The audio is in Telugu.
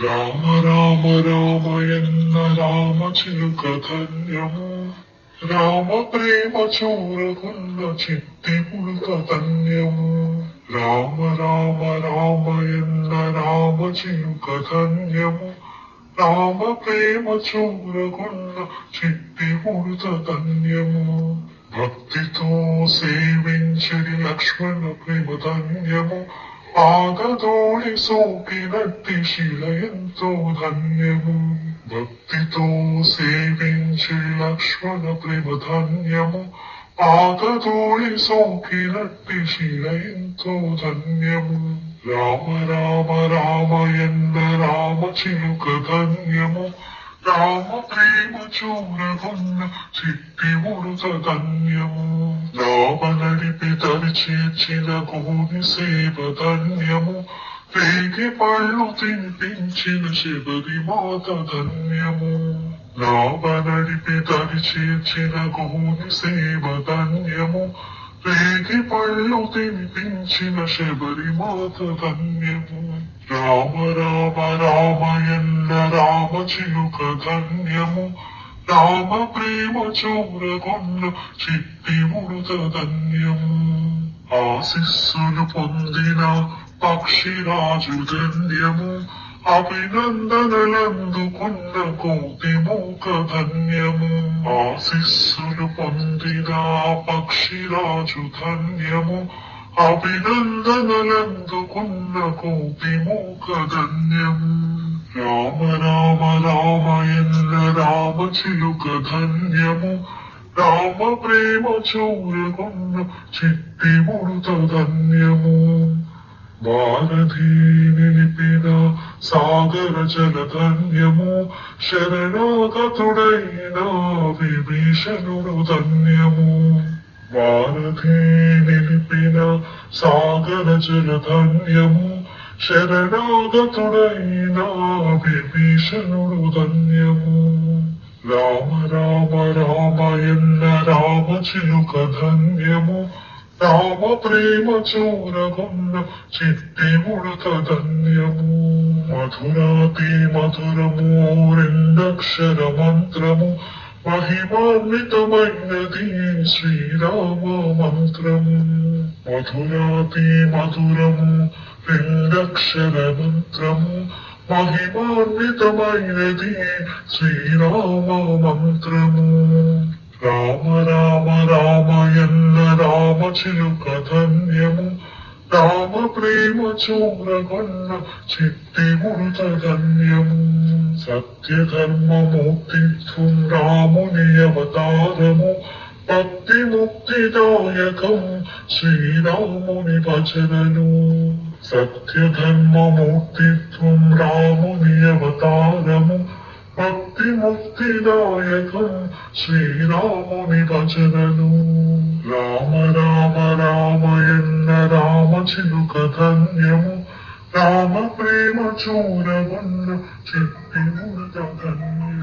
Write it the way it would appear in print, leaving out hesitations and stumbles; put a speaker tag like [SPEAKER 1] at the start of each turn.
[SPEAKER 1] రామ రామ రామయన్న రామ చిలుక ధన్యము. రామ ప్రేమ చూరకున్న చిట్టి పులుక ధన్యము. రామ రామ రామయన్న రామ చిలుక ధన్యము. రామ ప్రేమ చూరకున్న చిట్టి పులుక ధన్యము. భక్తితో సేవించడి లక్ష్మణ ప్రేమ ధన్యము. పాదతోడి సోకినట్టి శిల ఎంతో ధన్యము. భక్తితో సేవించి లక్ష్మణ ప్రేమ ధన్యము. పాదతోడి సోకినట్టి శిల ఎంతో ధన్యము. రామ రామ రామయన్న రామ చిలుక ధన్యము. రామ ప్రేమ చూరగొన్న చిట్టి ముడుత ధన్యము. రామ నడిపి తరి చేర్చిన గోని సేవ ధన్యము. రేగి పళ్ళు తినిపించిన శబరి మాత ధన్యము. రామ నడిపి తరి చేర్చిన గోని సేవ ధన్యము. రేగి పళ్ళు తినిపించిన శబరి మాత ధన్యము. రామ రామ రామయన్న రామ చిలుక ధన్యము. రామ ప్రేమ చూరగొన్న చిట్టి ముడుత ధన్యము. ఆశిస్సులు పొందిన పక్షిరాజు ధన్యము. అభినందనలందుకున్న కోటి మూక ధన్యము. ఆశిస్సులు పొందిన పక్షిరాజు ధన్యము. అభినందనలందుకున్న కోటి మూక ధన్యము. రామ రామ రామయన్న రామ చిలుక ధన్యము. రామ ప్రేమ చూరగొన్న చిట్టి ముడుత ధన్యము. భారధీ నిలిపిన సాగర జల ధన్యము. శరణాగతుడైన విభీషణుడు ధన్యము. భారధీ నిలిపిన సాగర జల ధన్యము. శరణాగతుడైన విభీషణుడు ధన్యము. రామ రామ రామయన్న రామ చిలుక ధన్యము. రామ ప్రేమ చూరగొన్న చిట్టి ముడుత ధన్యము. మధురాతి మధురము రెండక్షర మంత్రము. మహిమాన్వితమైనది శ్రీరామ మంత్రము. మధురాతి మధురము రెండక్షర మంత్రము. మహిమాన్వితమైనది శ్రీరామ మంత్రము. రామ రామ రామయన్న రామ చిలుక ధన్యము. రామ ప్రేమ చూరగొన్న చిట్టి ముడుత ధన్యము. సత్య ధర్మమూర్తిత్వం రాముని అవతారము. భక్తి ముక్తిదాయకం శ్రీరాముని భజనలు. సత్య ధర్మమూర్తిత్వం రాముని అవతారము. భక్తి ముక్తిదాయకం శ్రీరాముని భజనలు. రామ రామ రామయన్న రామ చిలుక ధన్యము. రామ ప్రేమ చూరగొన్న చిట్టి ముడుత ధన్యము.